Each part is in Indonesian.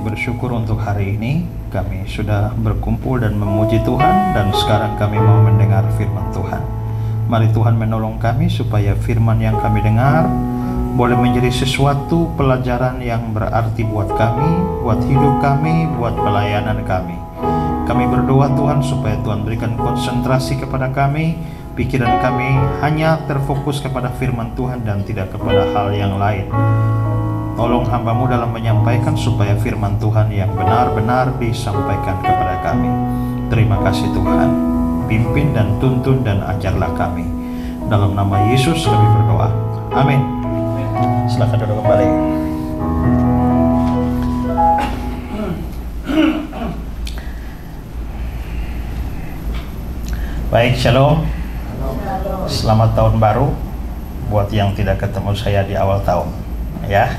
bersyukur untuk hari ini. Kami sudah berkumpul dan memuji Tuhan, dan sekarang kami mau mendengar firman Tuhan. Mari Tuhan menolong kami supaya firman yang kami dengar boleh menjadi sesuatu pelajaran yang berarti buat kami, buat hidup kami, buat pelayanan kami. Kami berdoa Tuhan supaya Tuhan berikan konsentrasi kepada kami, pikiran kami hanya terfokus kepada firman Tuhan dan tidak kepada hal yang lain. Tolong hamba-Mu dalam menyampaikan supaya firman Tuhan yang benar-benar disampaikan kepada kami. Terima kasih Tuhan. Pimpin dan tuntun dan ajarlah kami. Dalam nama Yesus kami berdoa. Amin. Silakan duduk kembali. Baik, shalom. Selamat tahun baru buat yang tidak ketemu saya di awal tahun, ya.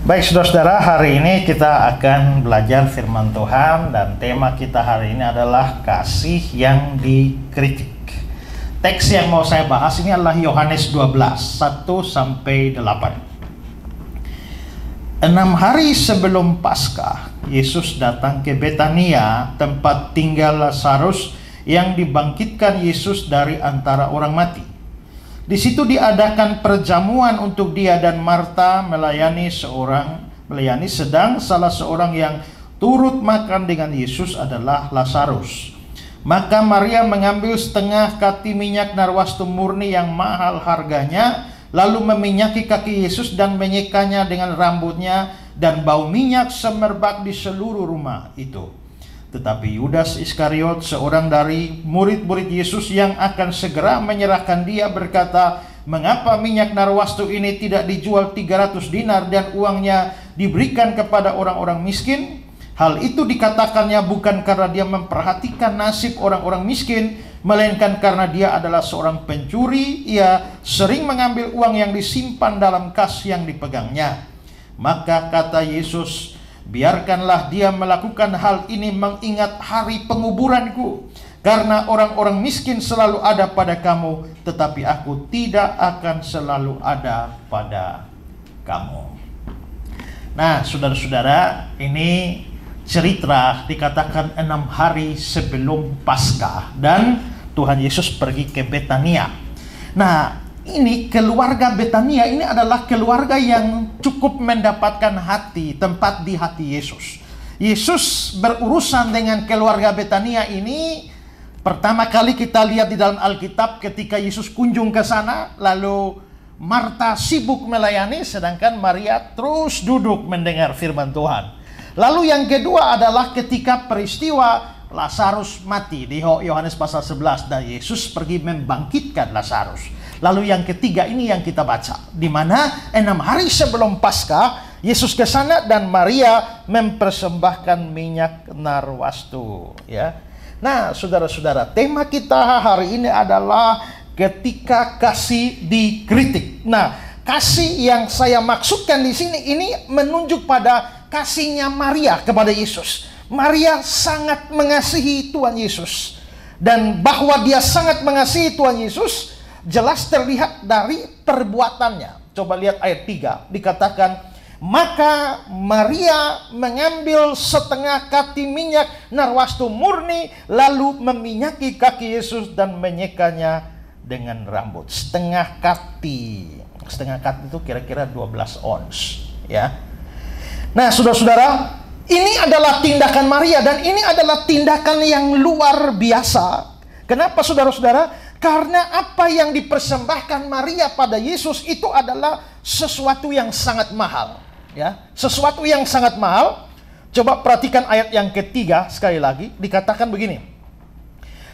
Baik saudara-saudara, hari ini kita akan belajar firman Tuhan dan tema kita hari ini adalah kasih yang dikritik. Teks yang mau saya bahas ini adalah Yohanes 12, 1-8. 6 hari sebelum Paskah, Yesus datang ke Betania, tempat tinggal Lazarus yang dibangkitkan Yesus dari antara orang mati. Di situ diadakan perjamuan untuk dia dan Marta melayani sedang salah seorang yang turut makan dengan Yesus adalah Lazarus. Maka Maria mengambil setengah kati minyak narwastu murni yang mahal harganya, lalu meminyaki kaki Yesus dan menyekanya dengan rambutnya, dan bau minyak semerbak di seluruh rumah itu. Tetapi Yudas Iskariot, seorang dari murid-murid Yesus yang akan segera menyerahkan dia, berkata, "Mengapa minyak narwastu ini tidak dijual 300 dinar dan uangnya diberikan kepada orang-orang miskin?" Hal itu dikatakannya bukan karena dia memperhatikan nasib orang-orang miskin, melainkan karena dia adalah seorang pencuri. Ia sering mengambil uang yang disimpan dalam kas yang dipegangnya. Maka kata Yesus, "Biarkanlah dia melakukan hal ini mengingat hari penguburanku. Karena orang-orang miskin selalu ada pada kamu, tetapi aku tidak akan selalu ada pada kamu." Nah, saudara-saudara, ini cerita dikatakan 6 hari sebelum Paskah, dan Tuhan Yesus pergi ke Betania. Nah, ini keluarga Betania ini adalah keluarga yang cukup mendapatkan tempat di hati Yesus. Yesus berurusan dengan keluarga Betania ini pertama kali kita lihat di dalam Alkitab ketika Yesus kunjung ke sana, lalu Marta sibuk melayani sedangkan Maria terus duduk mendengar firman Tuhan. Lalu yang kedua adalah ketika peristiwa Lazarus mati di Yohanes pasal 11 dan Yesus pergi membangkitkan Lazarus. Lalu yang ketiga ini yang kita baca, di mana 6 hari sebelum Paskah Yesus ke sana dan Maria mempersembahkan minyak narwastu, ya. Nah, saudara-saudara, tema kita hari ini adalah ketika kasih dikritik. Nah, kasih yang saya maksudkan di sini ini menunjuk pada kasihnya Maria kepada Yesus. Maria sangat mengasihi Tuhan Yesus, dan bahwa dia sangat mengasihi Tuhan Yesus jelas terlihat dari perbuatannya. Coba lihat ayat 3, dikatakan, "Maka Maria mengambil setengah kati minyak narwastu murni, lalu meminyaki kaki Yesus dan menyekanya dengan rambut." Setengah kati itu kira-kira 12 ons, ya. Nah, saudara-saudara, ini adalah tindakan Maria, dan ini adalah tindakan yang luar biasa. Kenapa, saudara-saudara? Karena apa yang dipersembahkan Maria pada Yesus itu adalah sesuatu yang sangat mahal, ya. Sesuatu yang sangat mahal. Coba perhatikan ayat yang ketiga sekali lagi, dikatakan begini.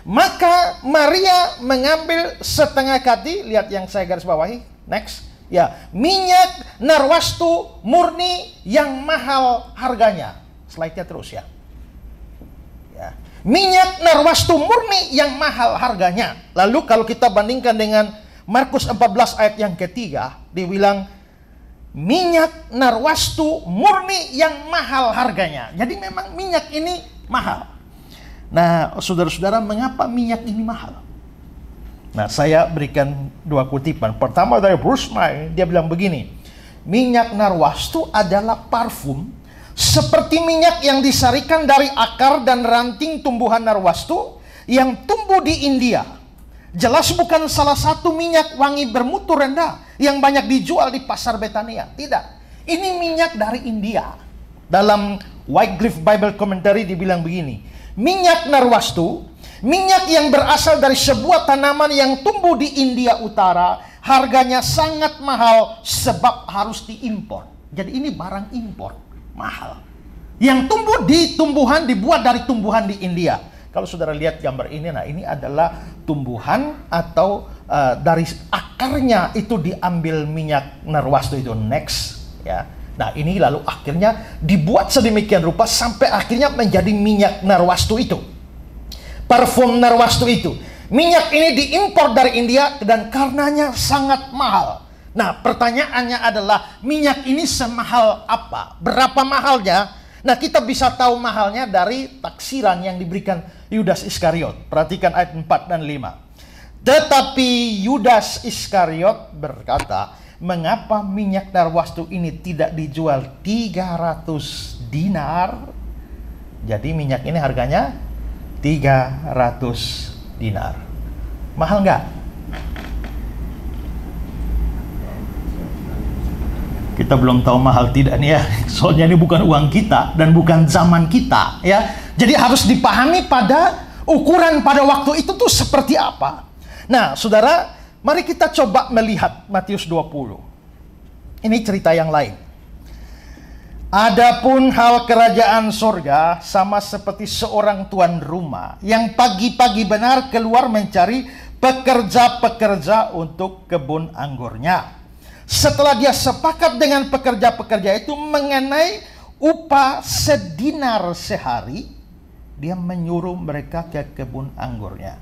Maka Maria mengambil setengah kati, lihat yang saya garis bawahi, next. Ya, minyak narwastu murni yang mahal harganya. Slide-nya terus, ya. Ya. Minyak narwastu murni yang mahal harganya. Lalu kalau kita bandingkan dengan Markus 14 ayat yang ketiga, dibilang minyak narwastu murni yang mahal harganya. Jadi memang minyak ini mahal. Nah, saudara-saudara, mengapa minyak ini mahal? Nah, saya berikan 2 kutipan. Pertama dari Bruce May, dia bilang begini, minyak narwastu adalah parfum seperti minyak yang disarikan dari akar dan ranting tumbuhan narwastu yang tumbuh di India. Jelas bukan salah satu minyak wangi bermutu rendah yang banyak dijual di pasar Betania. Tidak. Ini minyak dari India. Dalam Wycliffe Bible Commentary dibilang begini. Minyak narwastu, minyak yang berasal dari sebuah tanaman yang tumbuh di India Utara, harganya sangat mahal sebab harus diimpor. Jadi ini barang impor, mahal. Yang tumbuh di tumbuhan, dibuat dari tumbuhan di India. Kalau saudara lihat gambar ini, nah ini adalah tumbuhan atau dari akarnya itu diambil minyak narwastu itu. Next, ya. Nah ini lalu akhirnya dibuat sedemikian rupa sampai akhirnya menjadi minyak narwastu itu. Parfum narwastu itu. Minyak ini diimpor dari India dan karenanya sangat mahal. Nah pertanyaannya adalah minyak ini semahal apa? Berapa mahalnya? Nah kita bisa tahu mahalnya dari taksiran yang diberikan Yudas Iskariot. Perhatikan ayat 4 dan 5. Tetapi Yudas Iskariot berkata, mengapa minyak narwastu ini tidak dijual 300 dinar? Jadi minyak ini harganya 300 dinar. Mahal nggak? Kita belum tahu mahal tidak nih ya. Soalnya ini bukan uang kita dan bukan zaman kita ya. Jadi harus dipahami pada ukuran pada waktu itu tuh seperti apa. Nah, saudara, mari kita coba melihat Matius 20. Ini cerita yang lain. Adapun hal kerajaan sorga sama seperti seorang tuan rumah yang pagi-pagi benar keluar mencari pekerja-pekerja untuk kebun anggurnya. Setelah dia sepakat dengan pekerja-pekerja itu mengenai upah sedinar sehari, dia menyuruh mereka ke kebun anggurnya.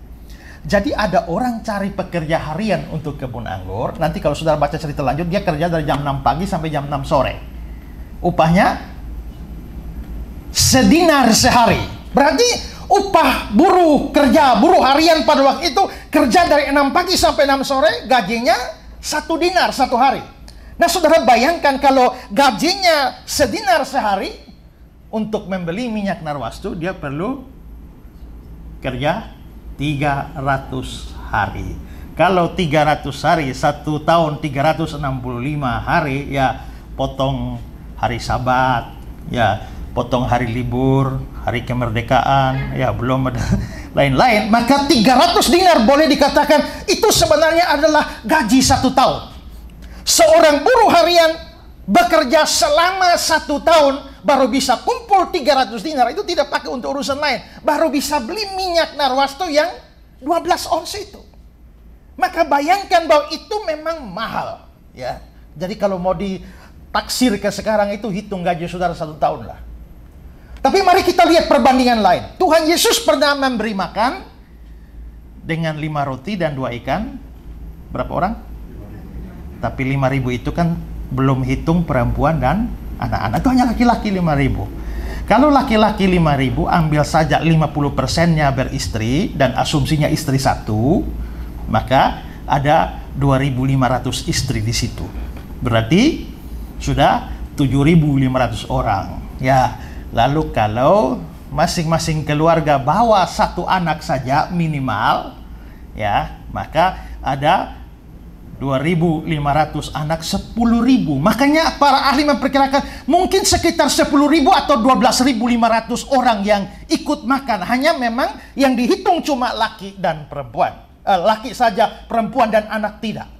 Jadi ada orang cari pekerja harian untuk kebun anggur. Nanti kalau saudara baca cerita lanjut, dia kerja dari jam 6 pagi sampai jam 6 sore. Upahnya sedinar sehari. Berarti upah buruh kerja, buruh harian pada waktu itu kerja dari 6 pagi sampai 6 sore, gajinya 1 dinar 1 hari. Nah saudara bayangkan kalau gajinya sedinar sehari, untuk membeli minyak narwastu dia perlu kerja 300 hari. Kalau 300 hari, 1 tahun 365 hari, ya potong hari Sabat, ya potong hari libur, hari kemerdekaan, ya belum ada lain-lain. Maka 300 dinar boleh dikatakan itu sebenarnya adalah gaji 1 tahun. Seorang buruh harian bekerja selama 1 tahun baru bisa kumpul 300 dinar. Itu tidak pakai untuk urusan lain. Baru bisa beli minyak narwastu yang 12 ons itu. Maka bayangkan bahwa itu memang mahal. Ya. Jadi kalau mau ditaksir ke sekarang itu hitung gaji saudara 1 tahun lah. Tapi mari kita lihat perbandingan lain. Tuhan Yesus pernah memberi makan dengan 5 roti dan 2 ikan. Berapa orang? Tapi 5.000 itu kan belum hitung perempuan dan anak-anak. Itu hanya laki-laki 5.000. Kalau laki-laki 5.000, ambil saja 50%-nya beristri dan asumsinya istri 1, maka ada 2.500 istri di situ. Berarti sudah 7.500 orang. Ya. Lalu kalau masing-masing keluarga bawa 1 anak saja minimal, ya, maka ada 2.500 anak 10.000. Makanya para ahli memperkirakan mungkin sekitar 10.000 atau 12.500 orang yang ikut makan. Hanya memang yang dihitung cuma laki dan perempuan. Laki saja, perempuan dan anak tidak.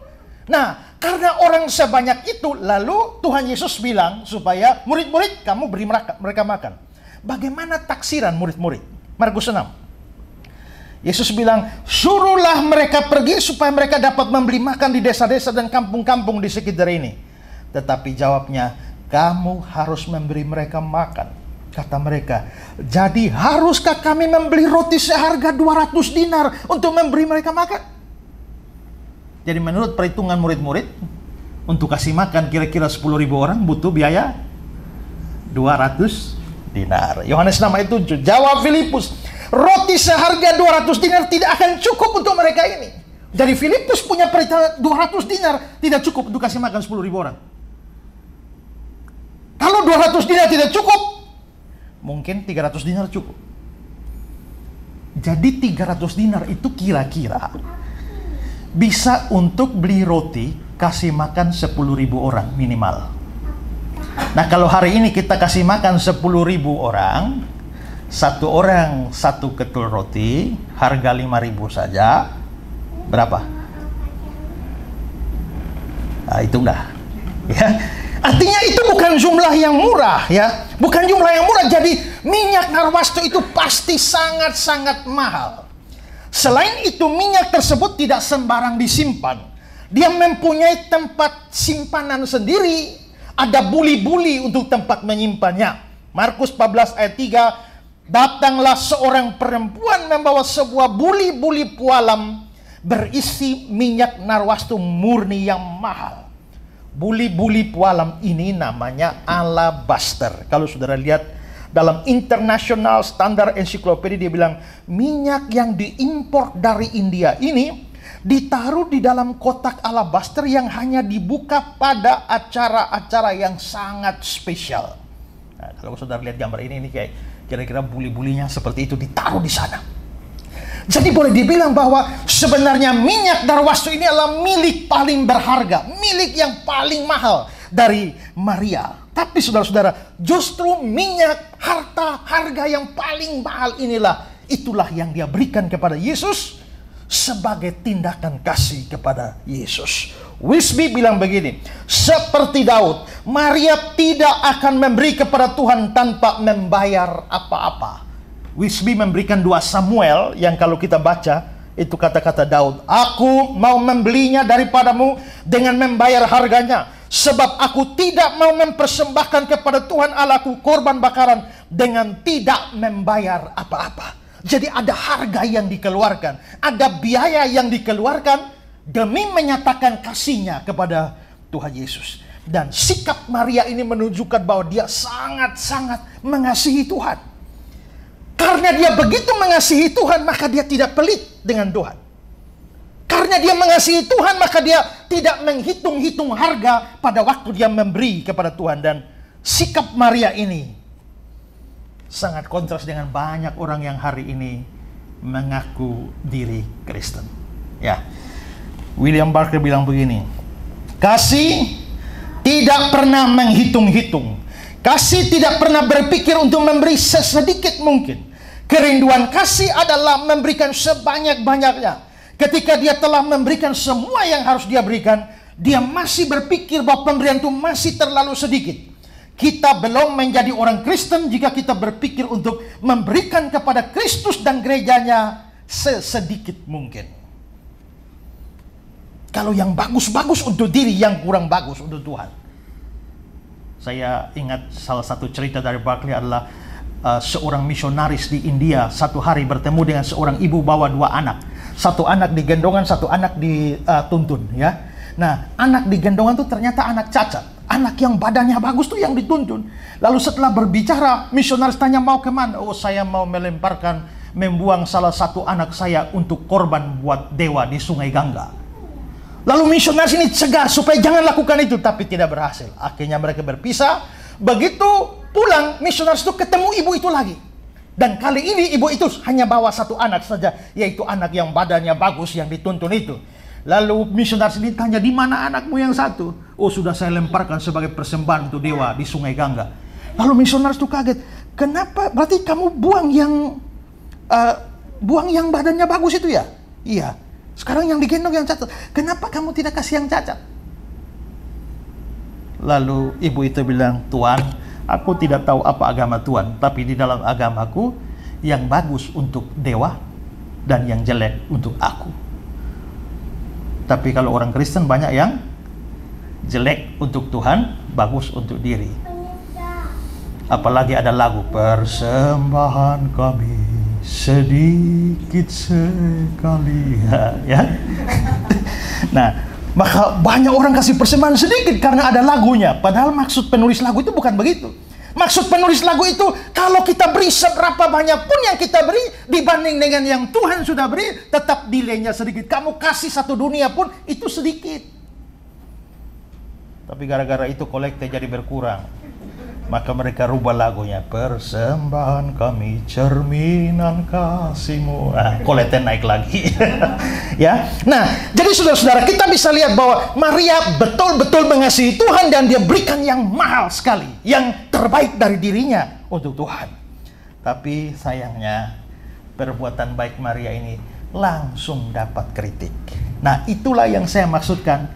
Nah, karena orang sebanyak itu, lalu Tuhan Yesus bilang supaya murid-murid kamu beri mereka makan. Bagaimana taksiran murid-murid? Markus 6. Yesus bilang, suruhlah mereka pergi supaya mereka dapat membeli makan di desa-desa dan kampung-kampung di sekitar ini. Tetapi jawabnya, kamu harus memberi mereka makan. Kata mereka, jadi haruskah kami membeli roti seharga 200 dinar untuk memberi mereka makan? Jadi menurut perhitungan murid-murid, untuk kasih makan kira-kira 10.000 orang butuh biaya 200 dinar. Yohanes 6:7. Jawab Filipus, roti seharga 200 dinar tidak akan cukup untuk mereka ini. Jadi Filipus punya perhitungan 200 dinar tidak cukup untuk kasih makan 10.000 orang. Kalau 200 dinar tidak cukup, mungkin 300 dinar cukup. Jadi 300 dinar itu kira-kira bisa untuk beli roti, kasih makan 10.000 orang minimal. Nah, kalau hari ini kita kasih makan 10.000 orang, satu orang satu ketul roti, harga 5.000 saja, berapa? Nah, itu udah. Ya. Artinya itu bukan jumlah yang murah, ya. Bukan jumlah yang murah. Jadi minyak narwastu itu pasti sangat-sangat mahal. Selain itu, minyak tersebut tidak sembarang disimpan. Dia mempunyai tempat simpanan sendiri. Ada buli-buli untuk tempat menyimpannya. Markus 14 ayat 3, datanglah seorang perempuan membawa sebuah buli-buli pualam berisi minyak narwastu murni yang mahal. Buli-buli pualam ini namanya alabaster. Kalau saudara lihat dalam International Standard Encyclopedia, dia bilang minyak yang diimpor dari India ini ditaruh di dalam kotak alabaster yang hanya dibuka pada acara-acara yang sangat spesial. Nah, kalau saudara lihat gambar ini kayak kira-kira buli-bulinya seperti itu ditaruh di sana. Jadi boleh dibilang bahwa sebenarnya minyak narwastu ini adalah milik paling berharga, milik yang paling mahal dari Maria. Tapi saudara-saudara, justru minyak, harta, harga yang paling mahal itulah yang dia berikan kepada Yesus sebagai tindakan kasih kepada Yesus. Wisby bilang begini, seperti Daud, Maria tidak akan memberi kepada Tuhan tanpa membayar apa-apa. Wisby memberikan 2 Samuel yang kalau kita baca itu kata-kata Daud, aku mau membelinya daripadamu dengan membayar harganya, sebab aku tidak mau mempersembahkan kepada Tuhan Allahku korban bakaran dengan tidak membayar apa-apa. Jadi ada harga yang dikeluarkan, ada biaya yang dikeluarkan demi menyatakan kasihnya kepada Tuhan Yesus. Dan sikap Maria ini menunjukkan bahwa dia sangat-sangat mengasihi Tuhan. Karena dia begitu mengasihi Tuhan, maka dia tidak pelit dengan Tuhan. Karena dia mengasihi Tuhan, maka dia tidak menghitung-hitung harga pada waktu dia memberi kepada Tuhan. Dan sikap Maria ini sangat kontras dengan banyak orang yang hari ini mengaku diri Kristen. Ya, William Barclay bilang begini, kasih tidak pernah menghitung-hitung. Kasih tidak pernah berpikir untuk memberi sesedikit mungkin. Kerinduan kasih adalah memberikan sebanyak-banyaknya. Ketika dia telah memberikan semua yang harus dia berikan, dia masih berpikir bahwa pemberian itu masih terlalu sedikit. Kita belum menjadi orang Kristen jika kita berpikir untuk memberikan kepada Kristus dan gerejanya sesedikit mungkin. Kalau yang bagus-bagus untuk diri, yang kurang bagus untuk Tuhan. Saya ingat salah satu cerita dari Barclay adalah seorang misionaris di India satu hari bertemu dengan seorang ibu bawa 2 anak. Satu anak digendongan, satu anak dituntun, ya. Nah, anak digendongan itu ternyata anak cacat. Anak yang badannya bagus tuh yang dituntun. Lalu setelah berbicara, misionaris tanya mau kemana? Oh, saya mau membuang salah satu anak saya untuk korban buat dewa di Sungai Gangga. Lalu misionaris ini cegah supaya jangan lakukan itu, tapi tidak berhasil. Akhirnya mereka berpisah. Begitu pulang, misionaris itu ketemu ibu itu lagi. Dan kali ini ibu itu hanya bawa 1 anak saja, yaitu anak yang badannya bagus yang dituntun itu. Lalu misionaris ini tanya, di mana anakmu yang satu? Oh, sudah saya lemparkan sebagai persembahan untuk dewa di Sungai Gangga. Lalu misionaris itu kaget. Kenapa? Berarti kamu buang yang badannya bagus itu ya? Iya. Sekarang yang digendong yang cacat. Kenapa kamu tidak kasih yang cacat? Lalu ibu itu bilang, Tuan, aku tidak tahu apa agama Tuhan, tapi di dalam agamaku yang bagus untuk dewa dan yang jelek untuk aku. Tapi kalau orang Kristen banyak yang jelek untuk Tuhan, bagus untuk diri. Apalagi ada lagu, persembahan kami sedikit sekali, ya. Nah, maka banyak orang kasih persembahan sedikit karena ada lagunya. Padahal maksud penulis lagu itu bukan begitu. Maksud penulis lagu itu, kalau kita beri seberapa banyak pun yang kita beri dibanding dengan yang Tuhan sudah beri, tetap nilainya sedikit. Kamu kasih 1 dunia pun itu sedikit. Tapi gara-gara itu kolekte jadi berkurang. Maka mereka rubah lagunya, persembahan kami cerminan kasih-Mu. Nah, koleten naik lagi. Ya. Nah, jadi saudara-saudara, kita bisa lihat bahwa Maria betul-betul mengasihi Tuhan dan dia berikan yang mahal sekali, yang terbaik dari dirinya untuk Tuhan. Tapi sayangnya perbuatan baik Maria ini langsung dapat kritik. Nah, itulah yang saya maksudkan,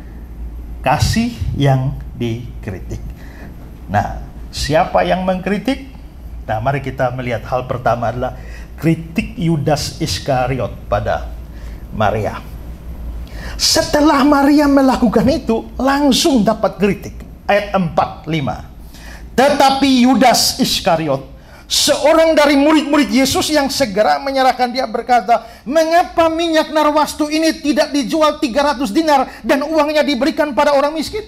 kasih yang dikritik. Nah, siapa yang mengkritik? Nah, mari kita melihat hal pertama adalah kritik Yudas Iskariot pada Maria. Setelah Maria melakukan itu, langsung dapat kritik. Ayat 4-5. Tetapi Yudas Iskariot, seorang dari murid-murid Yesus yang segera menyerahkan dia, berkata, mengapa minyak narwastu ini tidak dijual 300 dinar dan uangnya diberikan pada orang miskin?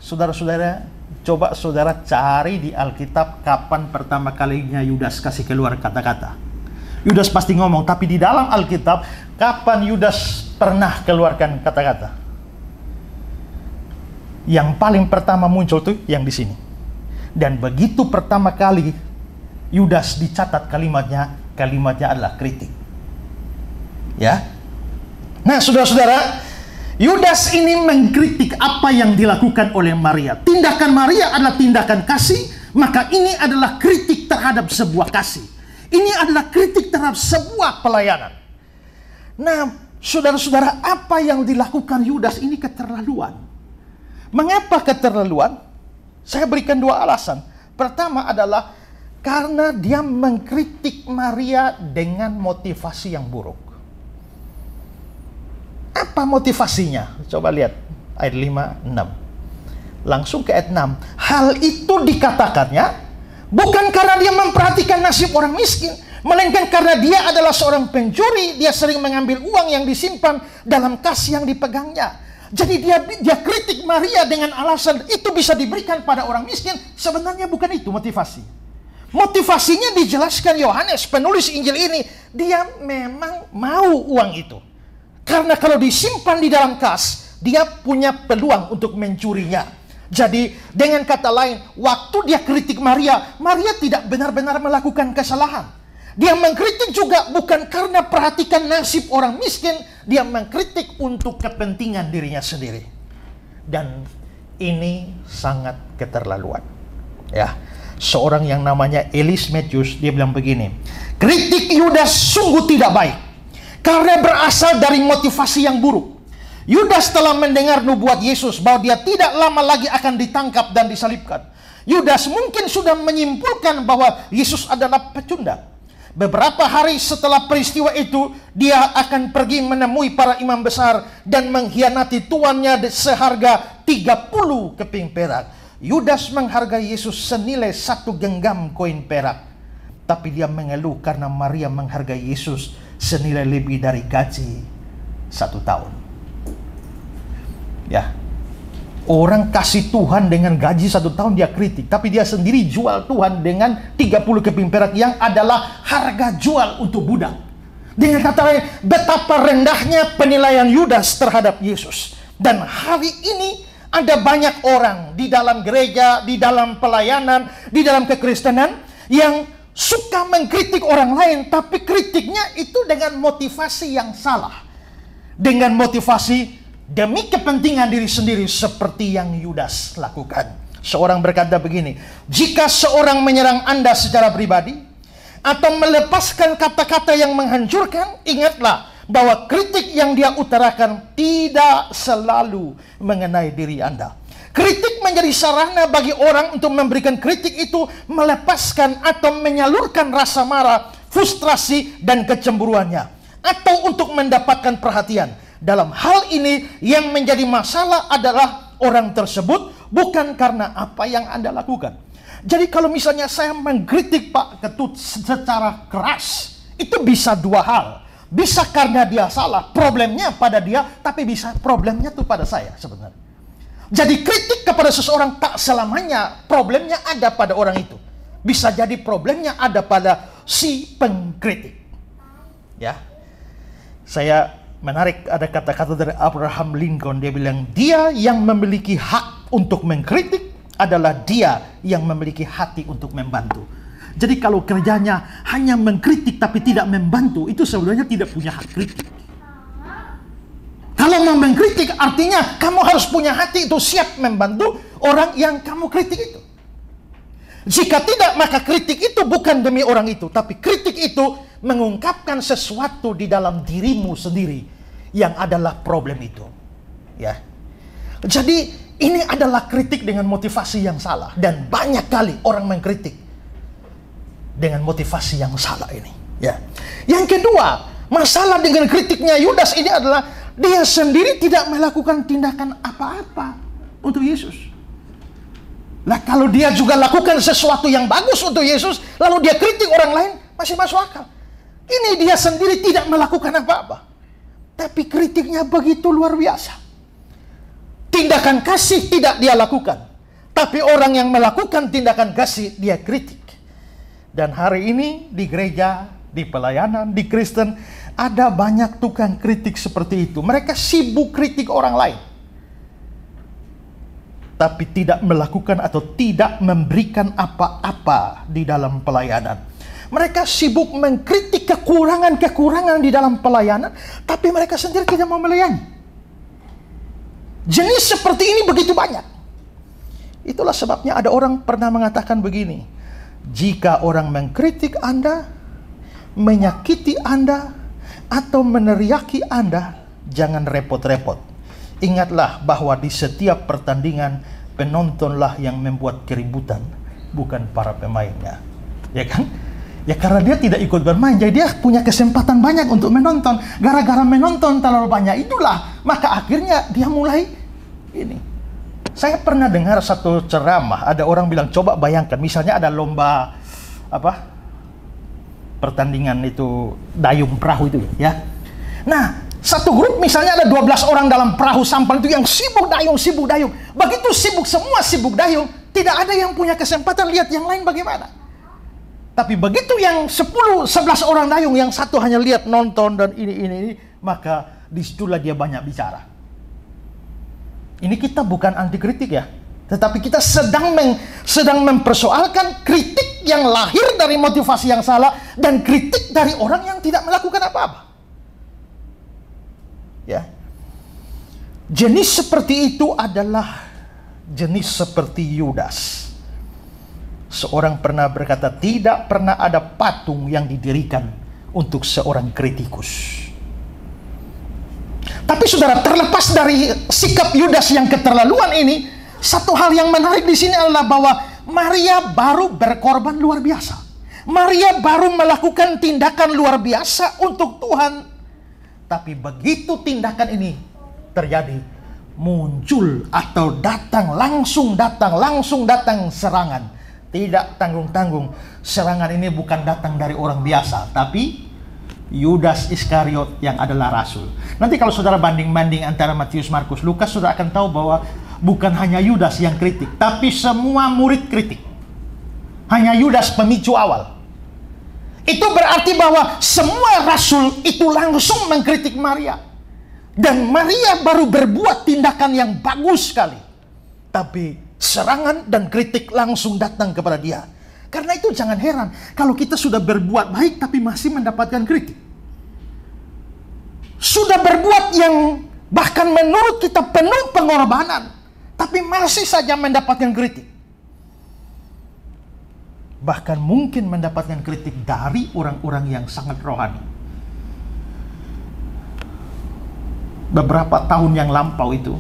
Saudara-saudara, coba saudara cari di Alkitab kapan pertama kalinya Yudas kasih keluar kata-kata. Yudas pasti ngomong, tapi di dalam Alkitab kapan Yudas pernah keluarkan kata-kata? Yang paling pertama muncul tuh yang di sini. Dan begitu pertama kali Yudas dicatat kalimatnya adalah kritik. Ya. Nah, saudara-saudara, Yudas ini mengkritik apa yang dilakukan oleh Maria. Tindakan Maria adalah tindakan kasih, maka ini adalah kritik terhadap sebuah kasih. Ini adalah kritik terhadap sebuah pelayanan. Nah, saudara-saudara, apa yang dilakukan Yudas ini keterlaluan. Mengapa keterlaluan? Saya berikan dua alasan. Pertama adalah karena dia mengkritik Maria dengan motivasi yang buruk. Apa motivasinya? Coba lihat ayat 5-6. Langsung ke ayat 6. Hal itu dikatakannya bukan karena dia memperhatikan nasib orang miskin, melainkan karena dia adalah seorang pencuri. Dia sering mengambil uang yang disimpan dalam kas yang dipegangnya. Jadi dia kritik Maria dengan alasan itu bisa diberikan pada orang miskin. Sebenarnya bukan itu motivasi. Motivasinya dijelaskan Yohanes, penulis Injil ini. Dia memang mau uang itu. Karena kalau disimpan di dalam kas, dia punya peluang untuk mencurinya. Jadi dengan kata lain, waktu dia kritik Maria, Maria tidak benar-benar melakukan kesalahan. Dia mengkritik juga bukan karena perhatikan nasib orang miskin, dia mengkritik untuk kepentingan dirinya sendiri. Dan ini sangat keterlaluan. Ya, seorang yang namanya Elis Matthews, dia bilang begini, kritik Yudas sungguh tidak baik, karena berasal dari motivasi yang buruk. Yudas telah mendengar nubuat Yesus bahwa dia tidak lama lagi akan ditangkap dan disalibkan. Yudas mungkin sudah menyimpulkan bahwa Yesus adalah pecundang. Beberapa hari setelah peristiwa itu, dia akan pergi menemui para imam besar dan mengkhianati tuannya seharga 30 keping perak. Yudas menghargai Yesus senilai 1 genggam koin perak. Tapi dia mengeluh karena Maria menghargai Yesus senilai lebih dari gaji 1 tahun. Ya, orang kasih Tuhan dengan gaji 1 tahun dia kritik, tapi dia sendiri jual Tuhan dengan 30 keping perak yang adalah harga jual untuk budak. Dengan kata lain, betapa rendahnya penilaian Yudas terhadap Yesus. Dan hari ini ada banyak orang di dalam gereja, di dalam pelayanan, di dalam kekristenan yang suka mengkritik orang lain, tapi kritiknya itu dengan motivasi yang salah. Dengan motivasi demi kepentingan diri sendiri seperti yang Yudas lakukan. Seorang berkata begini, jika seorang menyerang Anda secara pribadi atau melepaskan kata-kata yang menghancurkan, ingatlah bahwa kritik yang dia utarakan tidak selalu mengenai diri Anda. Kritik menjadi sarana bagi orang untuk memberikan kritik itu, melepaskan atau menyalurkan rasa marah, frustrasi, dan kecemburuannya, atau untuk mendapatkan perhatian. Dalam hal ini yang menjadi masalah adalah orang tersebut, bukan karena apa yang Anda lakukan. Jadi kalau misalnya saya mengkritik Pak Ketut secara keras, itu bisa dua hal. Bisa karena dia salah, problemnya pada dia, tapi bisa problemnya tuh pada saya sebenarnya. Jadi kritik kepada seseorang tak selamanya problemnya ada pada orang itu. Bisa jadi problemnya ada pada si pengkritik. Ya, saya Menarik, ada kata-kata dari Abraham Lincoln. Dia bilang, dia yang memiliki hak untuk mengkritik adalah dia yang memiliki hati untuk membantu. Jadi kalau kerjanya hanya mengkritik tapi tidak membantu, itu sebenarnya tidak punya hak kritik. Kalau mau mengkritik artinya kamu harus punya hati itu siap membantu orang yang kamu kritik itu. Jika tidak, maka kritik itu bukan demi orang itu, tapi kritik itu mengungkapkan sesuatu di dalam dirimu sendiri yang adalah problem itu. Ya. Jadi ini adalah kritik dengan motivasi yang salah, dan banyak kali orang mengkritik dengan motivasi yang salah ini. Ya. Yang kedua, masalah dengan kritiknya Yudas ini adalah dia sendiri tidak melakukan tindakan apa-apa untuk Yesus. Nah, kalau dia juga lakukan sesuatu yang bagus untuk Yesus, lalu dia kritik orang lain, masih masuk akal. Ini dia sendiri tidak melakukan apa-apa, tapi kritiknya begitu luar biasa. Tindakan kasih tidak dia lakukan, tapi orang yang melakukan tindakan kasih dia kritik. Dan hari ini di gereja, di pelayanan, di Kristen, ada banyak tukang kritik seperti itu. Mereka sibuk kritik orang lain, tapi tidak melakukan atau tidak memberikan apa-apa di dalam pelayanan. Mereka sibuk mengkritik kekurangan-kekurangan di dalam pelayanan, tapi mereka sendiri tidak mau melayani. Jenis seperti ini begitu banyak. Itulah sebabnya ada orang pernah mengatakan begini, jika orang mengkritik Anda, menyakiti Anda, atau meneriaki Anda, jangan repot-repot. Ingatlah bahwa di setiap pertandingan, penontonlah yang membuat keributan, bukan para pemainnya. Ya kan? Ya karena dia tidak ikut bermain, jadi dia punya kesempatan banyak untuk menonton. Gara-gara menonton terlalu banyak itulah, maka akhirnya dia mulai ini. Saya pernah dengar satu ceramah, ada orang bilang, coba bayangkan, misalnya ada lomba pertandingan itu dayung perahu itu ya. Nah, satu grup misalnya ada 12 orang dalam perahu sampah itu yang sibuk dayung. Begitu sibuk semua sibuk dayung, tidak ada yang punya kesempatan lihat yang lain bagaimana. Tapi begitu yang 10-11 orang dayung, yang satu hanya lihat nonton dan ini, maka disitulah dia banyak bicara. Ini kita bukan anti kritik ya, tetapi kita sedang mempersoalkan kritik yang lahir dari motivasi yang salah dan kritik dari orang yang tidak melakukan apa-apa. Ya. Jenis seperti itu adalah jenis seperti Yudas. Seorang pernah berkata, tidak pernah ada patung yang didirikan untuk seorang kritikus. Tapi saudara, terlepas dari sikap Yudas yang keterlaluan ini, satu hal yang menarik di sini adalah bahwa Maria baru berkorban luar biasa. Maria baru melakukan tindakan luar biasa untuk Tuhan. Tapi begitu tindakan ini terjadi, muncul atau langsung datang serangan. Tidak tanggung-tanggung. Serangan ini bukan datang dari orang biasa, tapi Yudas Iskariot yang adalah rasul. Nanti kalau saudara banding-banding antara Matius, Markus, Lukas, saudara akan tahu bahwa bukan hanya Yudas yang kritik, tapi semua murid kritik. Hanya Yudas pemicu awal. Itu berarti bahwa semua rasul itu langsung mengkritik Maria. Dan Maria baru berbuat tindakan yang bagus sekali, tapi serangan dan kritik langsung datang kepada dia. Karena itu jangan heran kalau kita sudah berbuat baik tapi masih mendapatkan kritik. Sudah berbuat yang bahkan menurut kita penuh pengorbanan, tapi masih saja mendapatkan kritik. Bahkan mungkin mendapatkan kritik dari orang-orang yang sangat rohani. Beberapa tahun yang lampau itu,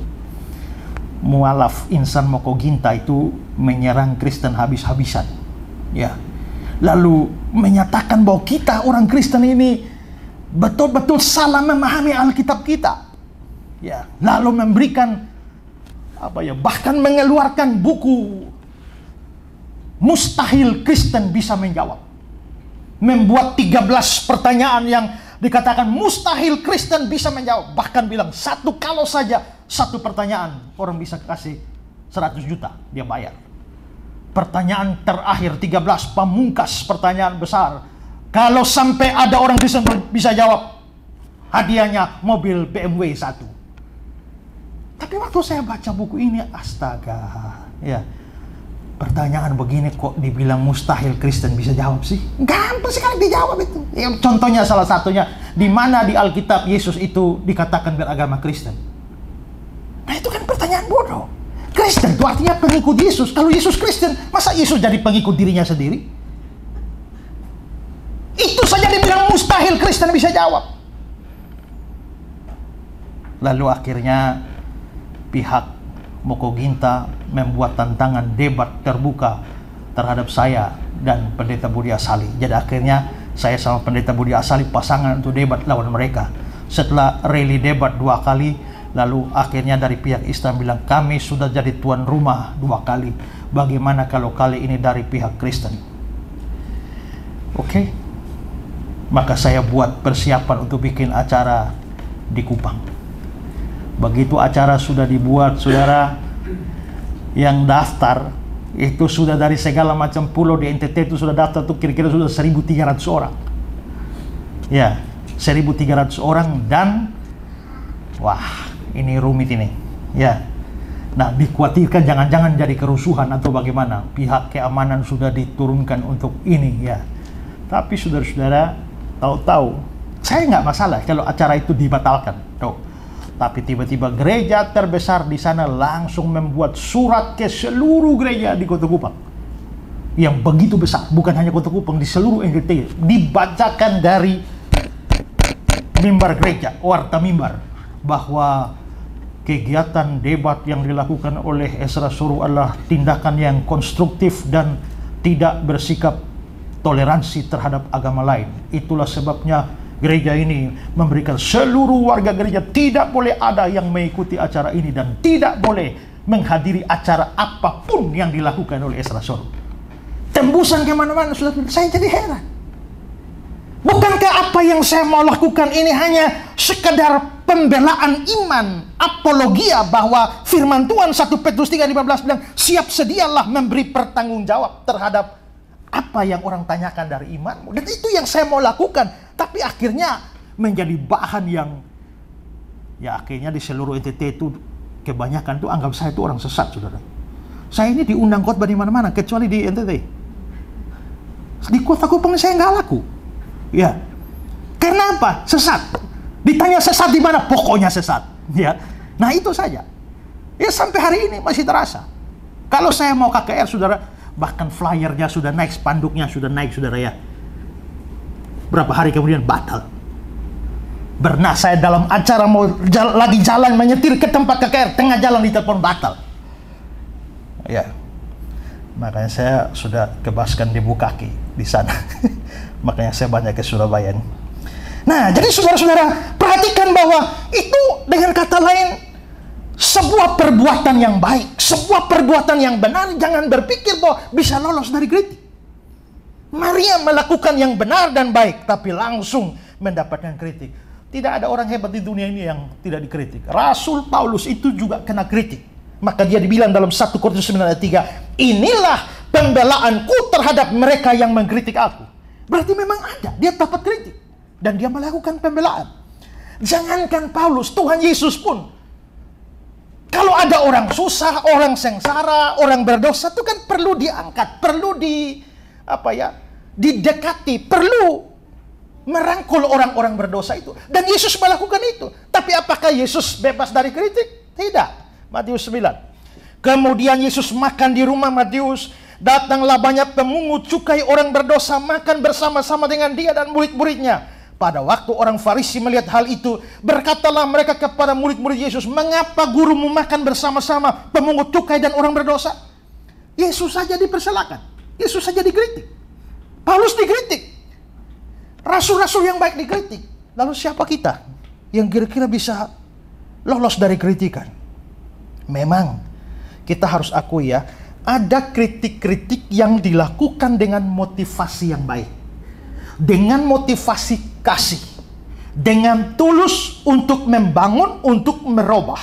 mualaf Insan Moko Ginta itu menyerang Kristen habis-habisan. Ya. Lalu menyatakan bahwa kita orang Kristen ini betul-betul salah memahami Alkitab kita. Ya. Lalu memberikan bahkan mengeluarkan buku Mustahil Kristen Bisa Menjawab. Membuat 13 pertanyaan yang dikatakan mustahil Kristen bisa menjawab. Bahkan bilang kalau saja satu pertanyaan orang bisa kasih 100 juta dia bayar. Pertanyaan terakhir 13 pamungkas pertanyaan besar. Kalau sampai ada orang Kristen bisa jawab, hadiahnya mobil BMW 1. Tapi waktu saya baca buku ini, astaga, ya, pertanyaan begini kok dibilang mustahil Kristen bisa jawab sih? Gampang sekali dijawab itu. Ya, contohnya salah satunya, di mana di Alkitab Yesus itu dikatakan beragama Kristen? Nah itu kan pertanyaan bodoh. Kristen itu artinya pengikut Yesus. Kalau Yesus Kristen, masa Yesus jadi pengikut dirinya sendiri? Itu saja dibilang mustahil Kristen bisa jawab. Lalu akhirnya pihak Moko Ginta membuat tantangan debat terbuka terhadap saya dan Pendeta Budi Asali. Jadi akhirnya saya sama Pendeta Budi Asali pasangan untuk debat lawan mereka. Setelah rally debat 2 kali, lalu akhirnya dari pihak Islam bilang, kami sudah jadi tuan rumah 2 kali. Bagaimana kalau kali ini dari pihak Kristen? Oke. Maka saya buat persiapan untuk bikin acara di Kupang. Begitu acara sudah dibuat, saudara, yang daftar itu sudah dari segala macam pulau di NTT itu sudah daftar tuh kira-kira sudah 1.300 orang. Ya, 1.300 orang dan wah, ini rumit ini. Ya. Nah, dikhawatirkan jangan-jangan jadi kerusuhan atau bagaimana. Pihak keamanan sudah diturunkan untuk ini, ya. Tapi saudara-saudara, tahu-tahu saya nggak masalah kalau acara itu dibatalkan. Tuh. Tapi tiba-tiba gereja terbesar di sana langsung membuat surat ke seluruh gereja di Kota Kupang. Yang begitu besar, bukan hanya Kota Kupang, di seluruh NTT. Dibacakan dari mimbar gereja, warta mimbar, bahwa kegiatan debat yang dilakukan oleh Ezra Soru adalah tindakan yang konstruktif dan tidak bersikap toleransi terhadap agama lain. Itulah sebabnya gereja ini memberikan seluruh warga gereja tidak boleh ada yang mengikuti acara ini dan tidak boleh menghadiri acara apapun yang dilakukan oleh Ezra Soru. Tembusan kemana-mana, sudah. Saya jadi heran. Bukankah apa yang saya mau lakukan ini hanya sekedar pembelaan iman, apologia bahwa firman Tuhan 1 Petrus 3:15 bilang, siap sedialah memberi pertanggungjawab terhadap apa yang orang tanyakan dari imanmu. Dan itu yang saya mau lakukan. Tapi akhirnya menjadi bahan yang, ya akhirnya di seluruh NTT itu kebanyakan tuh anggap saya itu orang sesat, saudara. Saya ini diundang khotbah di mana-mana kecuali di NTT. Di Kota Kupang saya nggak laku. Ya. Karena apa? Sesat. Ditanya sesat di mana? Pokoknya sesat. Ya. Nah itu saja. Ya sampai hari ini masih terasa. Kalau saya mau KKR, saudara, bahkan flyernya sudah naik, spanduknya sudah naik, saudara ya. Berapa hari kemudian batal. Pernah saya dalam acara mau lagi jalan menyetir ke tempat KKR, tengah jalan ditelepon batal. Ya. Makanya saya sudah kebaskan di Bukaki di sana. Makanya saya banyak ke Surabaya. Nah, jadi saudara-saudara, perhatikan bahwa itu dengan kata lain sebuah perbuatan yang baik, sebuah perbuatan yang benar. Jangan berpikir bahwa bisa lolos dari kritik. Maria melakukan yang benar dan baik, tapi langsung mendapatkan kritik. Tidak ada orang hebat di dunia ini yang tidak dikritik. Rasul Paulus itu juga kena kritik. Maka dia dibilang dalam 1 Korintus 9:3, inilah pembelaanku terhadap mereka yang mengkritik aku. Berarti memang ada, dia dapat kritik. Dan dia melakukan pembelaan. Jangankan Paulus, Tuhan Yesus pun. Kalau ada orang susah, orang sengsara, orang berdosa, itu kan perlu diangkat, perlu didekati, perlu merangkul orang-orang berdosa itu. Dan Yesus melakukan itu. Tapi apakah Yesus bebas dari kritik? Tidak. Matius 9. Kemudian Yesus makan di rumah Matius. Datanglah banyak pemungut cukai orang berdosa makan bersama-sama dengan dia dan murid-muridnya. Pada waktu orang Farisi melihat hal itu, berkatalah mereka kepada murid-murid Yesus, mengapa gurumu makan bersama-sama pemungut cukai dan orang berdosa? Yesus saja dipersilakan. Yesus saja dikritik. Paulus dikritik. Rasul-rasul yang baik dikritik. Lalu siapa kita yang kira-kira bisa lolos dari kritikan? Memang kita harus akui ya, ada kritik-kritik yang dilakukan dengan motivasi yang baik. Dengan motivasi kasih. Dengan tulus untuk membangun, untuk merubah.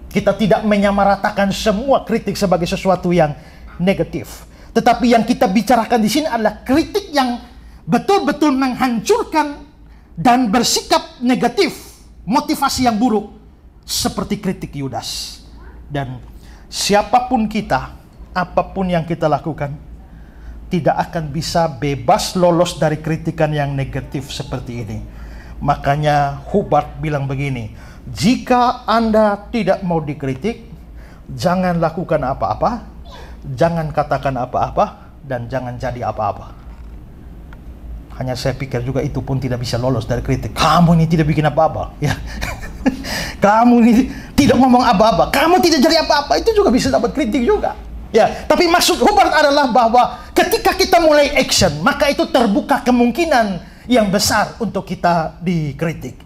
Kita tidak menyamaratakan semua kritik sebagai sesuatu yang negatif. Tetapi yang kita bicarakan di sini adalah kritik yang betul-betul menghancurkan dan bersikap negatif, motivasi yang buruk, seperti kritik Yudas. Dan siapapun kita, apapun yang kita lakukan, tidak akan bisa bebas lolos dari kritikan yang negatif seperti ini. Makanya Hubbard bilang begini, jika Anda tidak mau dikritik, jangan lakukan apa-apa, jangan katakan apa-apa, dan jangan jadi apa-apa. Hanya saya pikir juga itu pun tidak bisa lolos dari kritik. Kamu ini tidak bikin apa-apa, ya. Kamu ini tidak ngomong apa-apa, kamu tidak jadi apa-apa, itu juga bisa dapat kritik juga. Ya, tapi maksud Hubbard adalah bahwa ketika kita mulai action, maka itu terbuka kemungkinan yang besar untuk kita dikritik.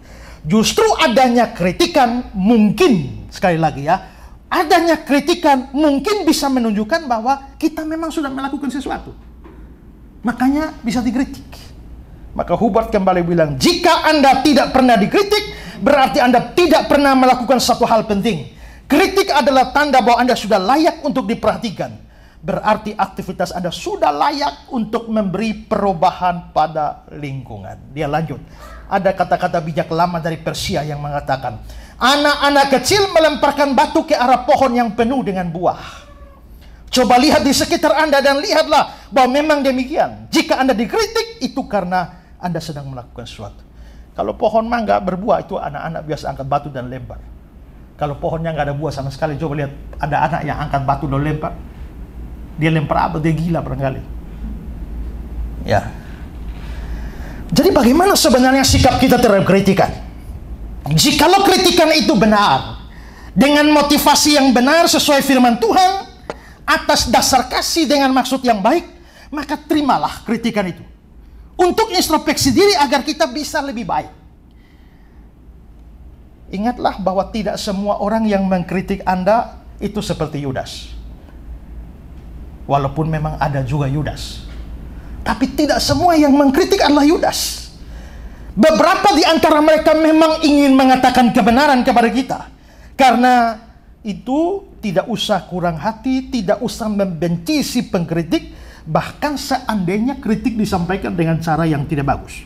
Justru adanya kritikan mungkin, sekali lagi ya, adanya kritikan mungkin bisa menunjukkan bahwa kita memang sudah melakukan sesuatu. Makanya bisa dikritik. Maka Hubbard kembali bilang, jika Anda tidak pernah dikritik, berarti Anda tidak pernah melakukan satu hal penting. Kritik adalah tanda bahwa Anda sudah layak untuk diperhatikan. Berarti aktivitas Anda sudah layak untuk memberi perubahan pada lingkungan. Dia lanjut. Ada kata-kata bijak lama dari Persia yang mengatakan, anak-anak kecil melemparkan batu ke arah pohon yang penuh dengan buah. Coba lihat di sekitar Anda dan lihatlah bahwa memang demikian. Jika Anda dikritik, itu karena Anda sedang melakukan sesuatu. Kalau pohon mangga berbuah, itu anak-anak biasa angkat batu dan lempar. Kalau pohonnya nggak ada buah sama sekali, coba lihat ada anak yang angkat batu dan lempar. Dia lempar apa? Dia gila barangkali. Ya. Jadi bagaimana sebenarnya sikap kita terhadap kritikan? Jikalau kritikan itu benar, dengan motivasi yang benar sesuai firman Tuhan, atas dasar kasih dengan maksud yang baik, maka terimalah kritikan itu. Untuk introspeksi diri agar kita bisa lebih baik. Ingatlah bahwa tidak semua orang yang mengkritik Anda itu seperti Yudas. Walaupun memang ada juga Yudas. Tapi tidak semua yang mengkritik adalah Yudas. Beberapa di antara mereka memang ingin mengatakan kebenaran kepada kita. Karena itu tidak usah kurang hati, tidak usah membenci si pengkritik. Bahkan seandainya kritik disampaikan dengan cara yang tidak bagus.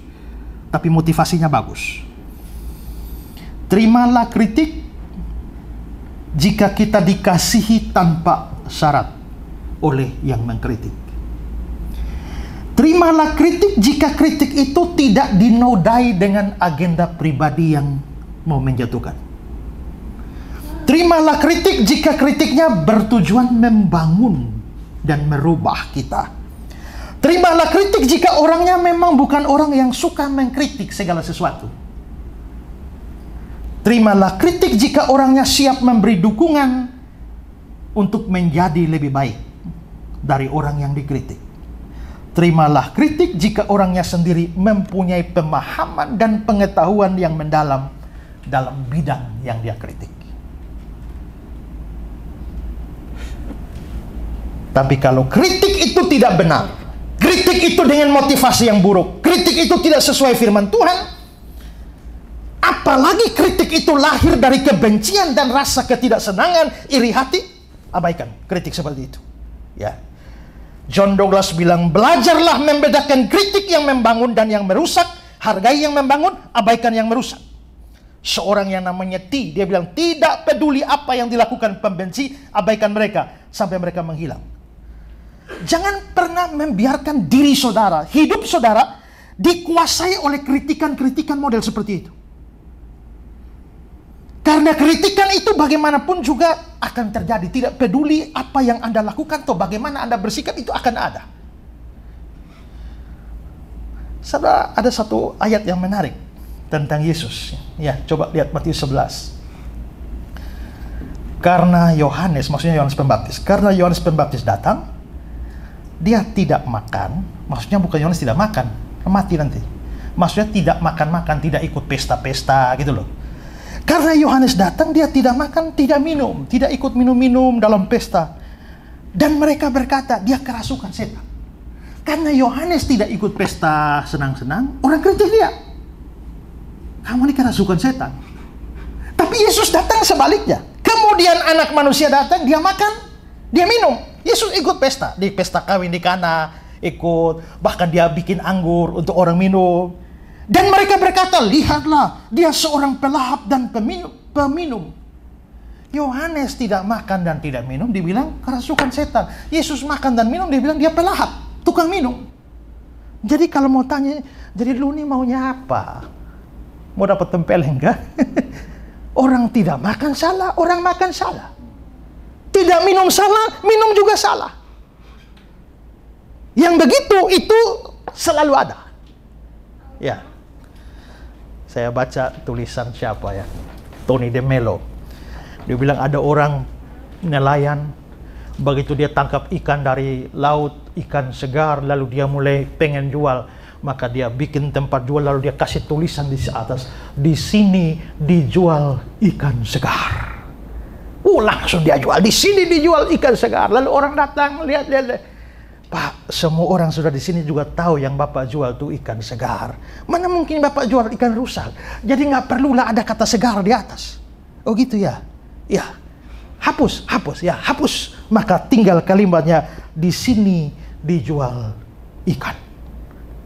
Tapi motivasinya bagus. Terimalah kritik jika kita dikasihi tanpa syarat oleh yang mengkritik. Terimalah kritik jika kritik itu tidak dinodai dengan agenda pribadi yang mau menjatuhkan. Terimalah kritik jika kritiknya bertujuan membangun dan merubah kita. Terimalah kritik jika orangnya memang bukan orang yang suka mengkritik segala sesuatu. Terimalah kritik jika orangnya siap memberi dukungan untuk menjadi lebih baik dari orang yang dikritik. Terimalah kritik jika orangnya sendiri mempunyai pemahaman dan pengetahuan yang mendalam dalam bidang yang dia kritik. Tapi kalau kritik itu tidak benar, kritik itu dengan motivasi yang buruk, kritik itu tidak sesuai firman Tuhan, apalagi kritik itu lahir dari kebencian dan rasa ketidaksenangan, iri hati, abaikan kritik seperti itu. Ya. John Douglas bilang, belajarlah membedakan kritik yang membangun dan yang merusak, hargai yang membangun, abaikan yang merusak. Seorang yang namanya T, dia bilang, tidak peduli apa yang dilakukan pembenci, abaikan mereka sampai mereka menghilang. Jangan pernah membiarkan diri saudara, hidup saudara dikuasai oleh kritikan-kritikan model seperti itu. Karena kritikan itu bagaimanapun juga akan terjadi. Tidak peduli apa yang Anda lakukan atau bagaimana Anda bersikap, itu akan ada. Saudara, ada satu ayat yang menarik tentang Yesus. Ya, coba lihat Matius 11. Karena Yohanes, maksudnya Yohanes Pembaptis. Karena Yohanes Pembaptis datang, dia tidak makan. Maksudnya bukan Yohanes tidak makan, mati nanti. Maksudnya tidak makan-makan, tidak ikut pesta-pesta gitu loh. Karena Yohanes datang, dia tidak makan, tidak minum, tidak ikut minum-minum dalam pesta. Dan mereka berkata, dia kerasukan setan. Karena Yohanes tidak ikut pesta senang-senang, orang kritik dia. Kamu ini kerasukan setan. Tapi Yesus datang sebaliknya. Kemudian anak manusia datang, dia makan, dia minum. Yesus ikut pesta, di pesta kawin di Kana, ikut. Bahkan dia bikin anggur untuk orang minum. Dan mereka berkata, lihatlah, dia seorang pelahap dan peminum. Yohanes tidak makan dan tidak minum, dibilang kerasukan setan. Yesus makan dan minum, dibilang dia pelahap, tukang minum. Jadi kalau mau tanya, jadi lu nih maunya apa? Mau dapat tempeleng enggak? Orang tidak makan salah, orang makan salah. Tidak minum salah, minum juga salah. Yang begitu itu selalu ada. Ya. Saya baca tulisan siapa ya? Tony de Mello. Dia bilang ada orang nelayan, begitu dia tangkap ikan dari laut, ikan segar, lalu dia mulai pengen jual, maka dia bikin tempat jual, lalu dia kasih tulisan di atas, di sini dijual ikan segar. Langsung dia jual, di sini dijual ikan segar. Lalu orang datang, lihat. Pak, semua orang sudah di sini juga tahu yang Bapak jual tuh ikan segar. Mana mungkin Bapak jual ikan rusak? Jadi nggak perlulah ada kata segar di atas. Oh gitu ya? Ya. Hapus. Maka tinggal kalimatnya, di sini dijual ikan.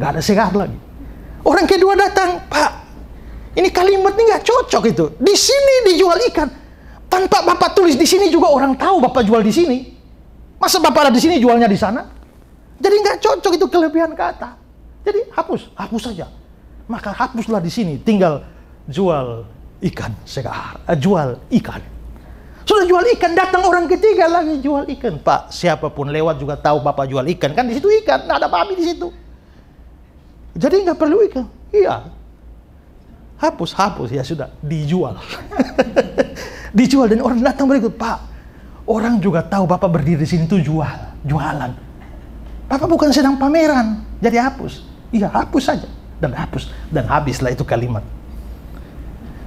Nggak ada segar lagi. Orang kedua datang, Pak, ini kalimat ini nggak cocok itu. Di sini dijual ikan. Tanpa Bapak tulis di sini juga orang tahu Bapak jual di sini. Masa Bapak ada di sini jualnya di sana? Jadi nggak cocok itu kelebihan kata. Jadi hapus saja. Maka hapuslah di sini, tinggal jual ikan segar, jual ikan. Sudah jual ikan, datang orang ketiga lagi jual ikan. Pak, siapapun lewat juga tahu Bapak jual ikan, kan di situ ikan, nggak ada babi di situ. Jadi nggak perlu ikan. Iya. Hapus ya sudah, dijual. Dijual dan orang datang berikut, Pak. Orang juga tahu Bapak berdiri di sini tuh jualan. Bapak bukan sedang pameran, jadi hapus. Iya, hapus saja. Dan habislah itu kalimat.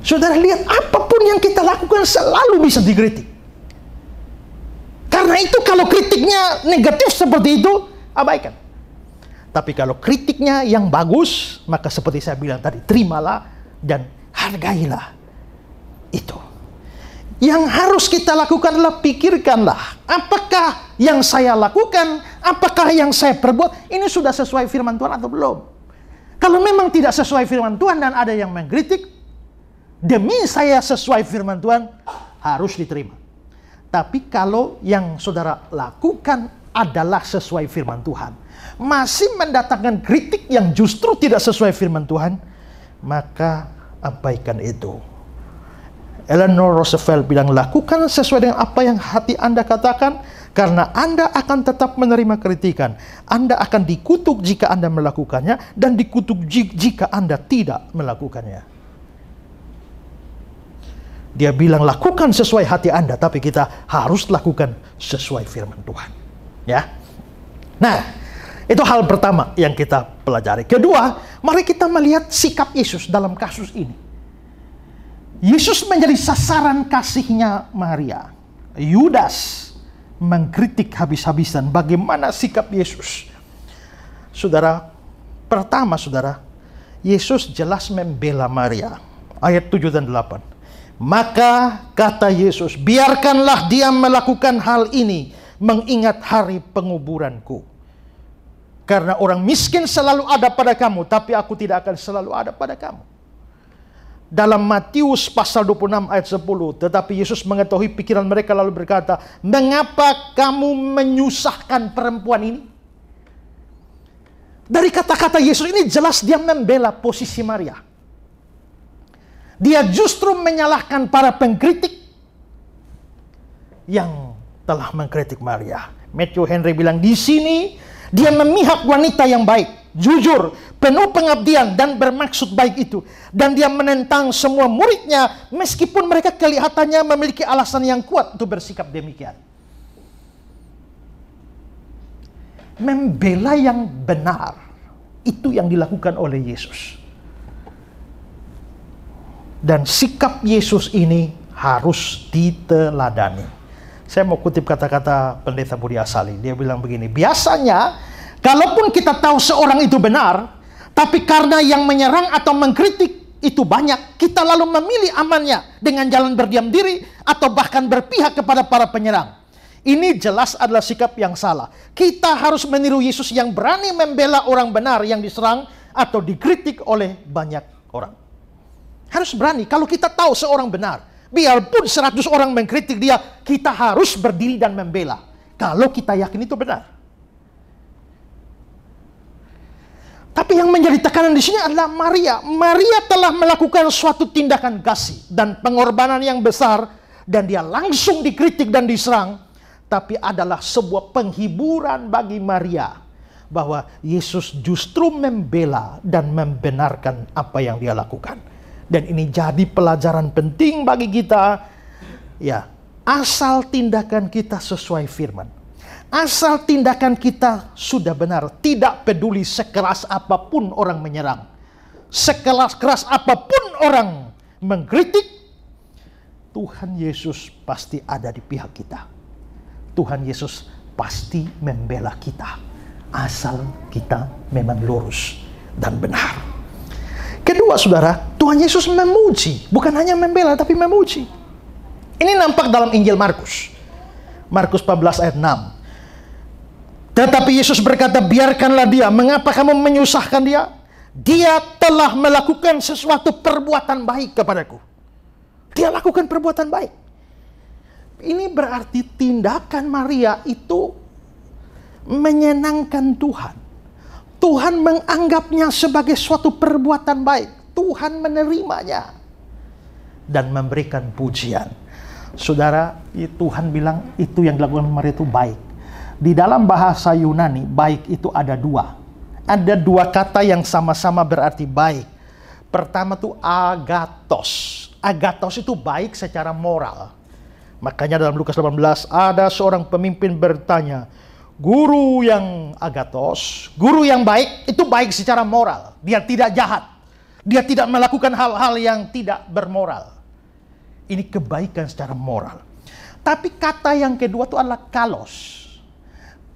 Saudara lihat, apapun yang kita lakukan selalu bisa dikritik. Karena itu kalau kritiknya negatif seperti itu, abaikan. Tapi kalau kritiknya yang bagus, maka seperti saya bilang tadi, terimalah dan hargailah itu. Yang harus kita lakukan adalah pikirkanlah, apakah yang saya lakukan, apakah yang saya perbuat, ini sudah sesuai firman Tuhan atau belum? Kalau memang tidak sesuai firman Tuhan dan ada yang mengkritik, demi saya sesuai firman Tuhan, harus diterima. Tapi kalau yang saudara lakukan adalah sesuai firman Tuhan, masih mendatangkan kritik yang justru tidak sesuai firman Tuhan, maka abaikan itu. Eleanor Roosevelt bilang, lakukan sesuai dengan apa yang hati Anda katakan, karena Anda akan tetap menerima kritikan. Anda akan dikutuk jika Anda melakukannya, dan dikutuk jika Anda tidak melakukannya. Dia bilang, lakukan sesuai hati Anda, tapi kita harus lakukan sesuai firman Tuhan. Ya. Nah, itu hal pertama yang kita pelajari. Kedua, mari kita melihat sikap Yesus dalam kasus ini. Yesus menjadi sasaran kasihnya Maria. Yudas mengkritik habis-habisan. Bagaimana sikap Yesus? Saudara, pertama saudara, Yesus jelas membela Maria. Ayat 7 dan 8. Maka kata Yesus, biarkanlah dia melakukan hal ini, mengingat hari penguburanku. Karena orang miskin selalu ada pada kamu, tapi aku tidak akan selalu ada pada kamu. Dalam Matius pasal 26 ayat 10, tetapi Yesus mengetahui pikiran mereka lalu berkata, mengapa kamu menyusahkan perempuan ini? Dari kata-kata Yesus ini jelas dia membela posisi Maria. Dia justru menyalahkan para pengkritik yang telah mengkritik Maria. Matthew Henry bilang, di sini dia memihak wanita yang baik, jujur, penuh pengabdian dan bermaksud baik itu. Dan dia menentang semua muridnya meskipun mereka kelihatannya memiliki alasan yang kuat untuk bersikap demikian. Membela yang benar, itu yang dilakukan oleh Yesus. Dan sikap Yesus ini harus diteladani. Saya mau kutip kata-kata Pendeta Budi Asali. Dia bilang begini, biasanya kalaupun kita tahu seorang itu benar, tapi karena yang menyerang atau mengkritik itu banyak, kita lalu memilih amannya dengan jalan berdiam diri atau bahkan berpihak kepada para penyerang. Ini jelas adalah sikap yang salah. Kita harus meniru Yesus yang berani membela orang benar yang diserang atau dikritik oleh banyak orang. Harus berani. Kalau kita tahu seorang benar, biarpun 100 orang mengkritik dia, kita harus berdiri dan membela. Kalau kita yakin itu benar. Tapi yang menjadi tekanan di sini adalah Maria. Maria telah melakukan suatu tindakan kasih dan pengorbanan yang besar, dan dia langsung dikritik dan diserang. Tapi adalah sebuah penghiburan bagi Maria bahwa Yesus justru membela dan membenarkan apa yang dia lakukan. Dan ini jadi pelajaran penting bagi kita. Ya, asal tindakan kita sesuai firman. Asal tindakan kita sudah benar, tidak peduli sekeras apapun orang menyerang, sekeras apapun orang mengkritik, Tuhan Yesus pasti ada di pihak kita. Tuhan Yesus pasti membela kita, asal kita memang lurus dan benar. Kedua, saudara, Tuhan Yesus memuji, bukan hanya membela tapi memuji. Ini nampak dalam Injil Markus. Markus 14 ayat 6. Tetapi Yesus berkata, biarkanlah dia. Mengapa kamu menyusahkan dia? Dia telah melakukan sesuatu perbuatan baik kepadaku. Dia lakukan perbuatan baik. Ini berarti tindakan Maria itu menyenangkan Tuhan. Tuhan menganggapnya sebagai suatu perbuatan baik. Tuhan menerimanya dan memberikan pujian. Saudara, Tuhan bilang itu yang dilakukan Maria itu baik. Di dalam bahasa Yunani, baik itu ada dua. Ada dua kata yang sama-sama berarti baik. Pertama itu agathos. Agathos itu baik secara moral. Makanya dalam Lukas 18, ada seorang pemimpin bertanya, guru yang agathos, guru yang baik, itu baik secara moral. Dia tidak jahat. Dia tidak melakukan hal-hal yang tidak bermoral. Ini kebaikan secara moral. Tapi kata yang kedua itu adalah kalos.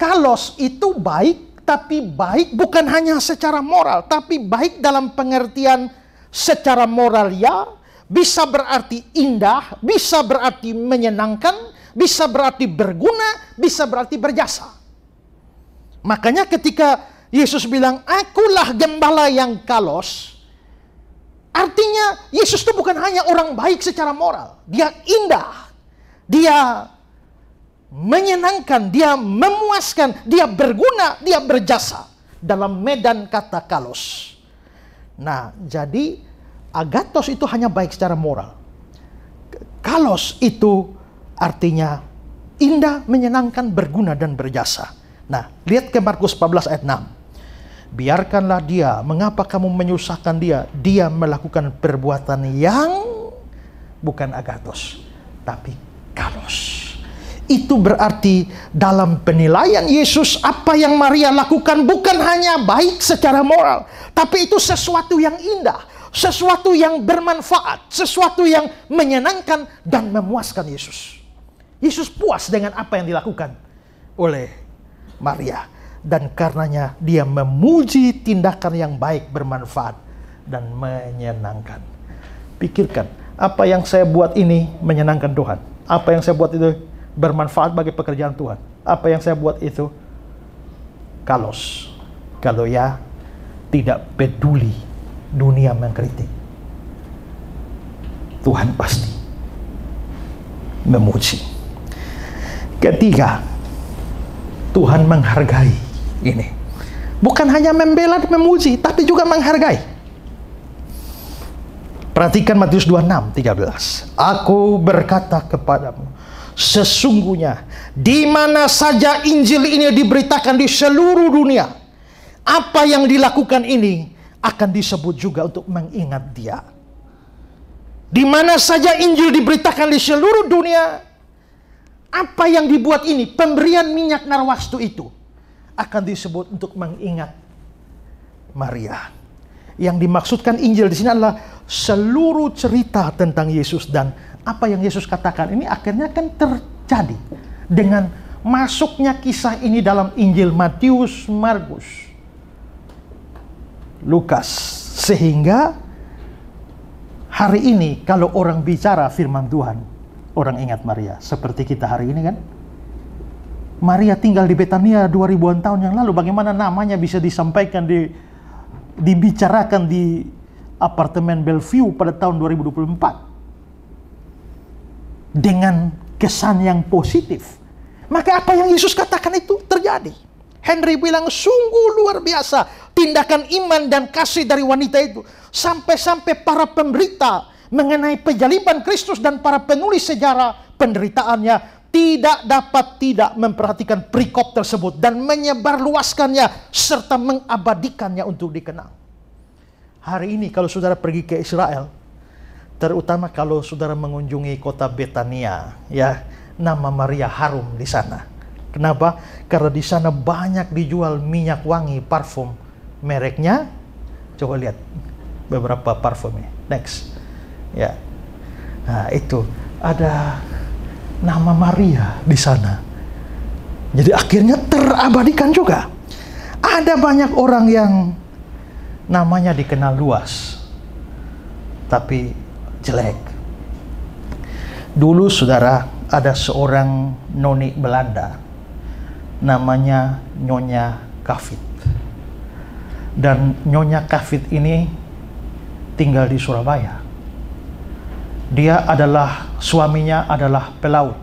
Kalos itu baik, tapi baik bukan hanya secara moral, tapi baik dalam pengertian secara moral ya, bisa berarti indah, bisa berarti menyenangkan, bisa berarti berguna, bisa berarti berjasa. Makanya ketika Yesus bilang, akulah gembala yang kalos, artinya Yesus itu bukan hanya orang baik secara moral, dia indah, dia menyenangkan, dia memuaskan, dia berguna, dia berjasa dalam medan kata kalos. Nah, jadi agathos itu hanya baik secara moral. Kalos itu artinya indah, menyenangkan, berguna, dan berjasa. Nah, lihat ke Markus 14 ayat 6. Biarkanlah dia, mengapa kamu menyusahkan dia? Dia melakukan perbuatan yang bukan agathos, tapi kalos. Itu berarti dalam penilaian Yesus, apa yang Maria lakukan bukan hanya baik secara moral, tapi itu sesuatu yang indah, sesuatu yang bermanfaat, sesuatu yang menyenangkan dan memuaskan Yesus. Yesus puas dengan apa yang dilakukan oleh Maria, dan karenanya dia memuji tindakan yang baik, bermanfaat, dan menyenangkan. Pikirkan, apa yang saya buat ini menyenangkan Tuhan? Apa yang saya buat itu bermanfaat bagi pekerjaan Tuhan? Apa yang saya buat itu kalos? Kalau ya, tidak peduli dunia mengkritik, Tuhan pasti memuji. Ketiga, Tuhan menghargai ini. Bukan hanya membela dan memuji, tapi juga menghargai. Perhatikan Matius 26:13. Aku berkata kepadamu, sesungguhnya di mana saja Injil ini diberitakan di seluruh dunia, apa yang dilakukan ini akan disebut juga untuk mengingat dia. Di mana saja Injil diberitakan di seluruh dunia, apa yang dibuat ini, pemberian minyak narwastu itu, akan disebut untuk mengingat Maria. Yang dimaksudkan Injil di sini adalah seluruh cerita tentang Yesus, dan apa yang Yesus katakan ini akhirnya kan terjadi dengan masuknya kisah ini dalam Injil Matius, Markus, Lukas. Sehingga hari ini kalau orang bicara firman Tuhan, orang ingat Maria. Seperti kita hari ini kan, Maria tinggal di Betania 2000-an tahun yang lalu. Bagaimana namanya bisa disampaikan, dibicarakan di apartemen Bellevue pada tahun 2024 dengan kesan yang positif. Maka apa yang Yesus katakan itu terjadi. Henry bilang sungguh luar biasa tindakan iman dan kasih dari wanita itu. Sampai-sampai para pemberita mengenai penjaliban Kristus dan para penulis sejarah penderitaannya tidak dapat tidak memperhatikan perikop tersebut dan menyebarluaskannya serta mengabadikannya untuk dikenal. Hari ini kalau saudara pergi ke Israel, terutama kalau saudara mengunjungi kota Betania, ya, nama Maria harum di sana. Kenapa? Karena di sana banyak dijual minyak wangi, parfum. Mereknya, coba lihat beberapa parfumnya. Next, ya. Nah itu ada nama Maria di sana. Jadi akhirnya terabadikan juga. Ada banyak orang yang namanya dikenal luas, tapi jelek. Dulu saudara, ada seorang noni Belanda, namanya Nyonya Kafit. Dan Nyonya Kafit ini tinggal di Surabaya. Dia suaminya adalah pelaut.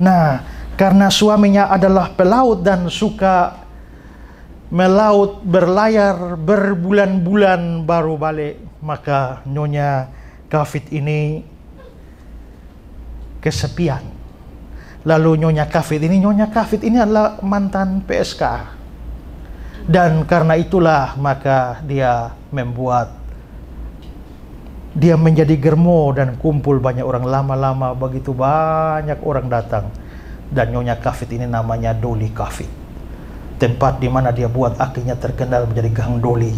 Nah, karena suaminya adalah pelaut dan suka melaut, berlayar berbulan-bulan baru balik, maka Nyonya Kafit ini kesepian. Lalu Nyonya Kafit ini adalah mantan PSK. Dan karena itulah maka dia menjadi germo dan kumpul banyak orang. Lama-lama begitu banyak orang datang. Dan Nyonya Kafit ini namanya Doli Kafit. Tempat di mana dia buat akhirnya terkenal menjadi Gang Doli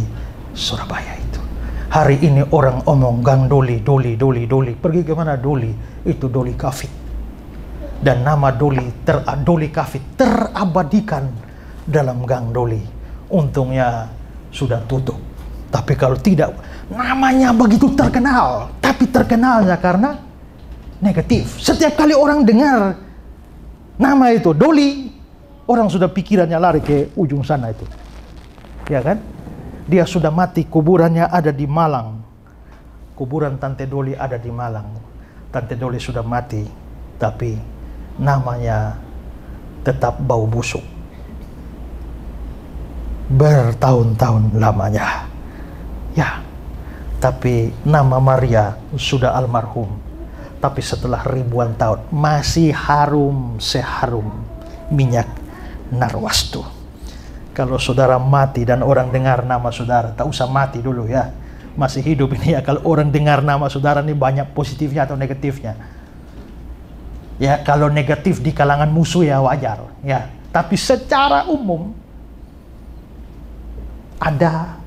Surabaya itu. Hari ini orang omong Gang Doli. Pergi ke mana Doli? Itu Doli Kafit. Dan nama Doli Kafit terabadikan dalam Gang Doli. Untungnya sudah tutup. Tapi kalau tidak, namanya begitu terkenal. Tapi terkenalnya karena negatif. Setiap kali orang dengar nama itu Doli, orang sudah pikirannya lari ke ujung sana itu. Ya kan? Dia sudah mati, kuburannya ada di Malang. Kuburan Tante Doli ada di Malang. Tante Doli sudah mati, tapi namanya tetap bau busuk. Bertahun-tahun lamanya. Ya, tapi nama Maria sudah almarhum. Tapi setelah ribuan tahun masih harum seharum minyak narwastu. Kalau saudara mati dan orang dengar nama saudara, tak usah mati dulu ya, masih hidup ini ya, kalau orang dengar nama saudara ini banyak positifnya atau negatifnya. Ya, kalau negatif di kalangan musuh ya wajar ya, tapi secara umum ada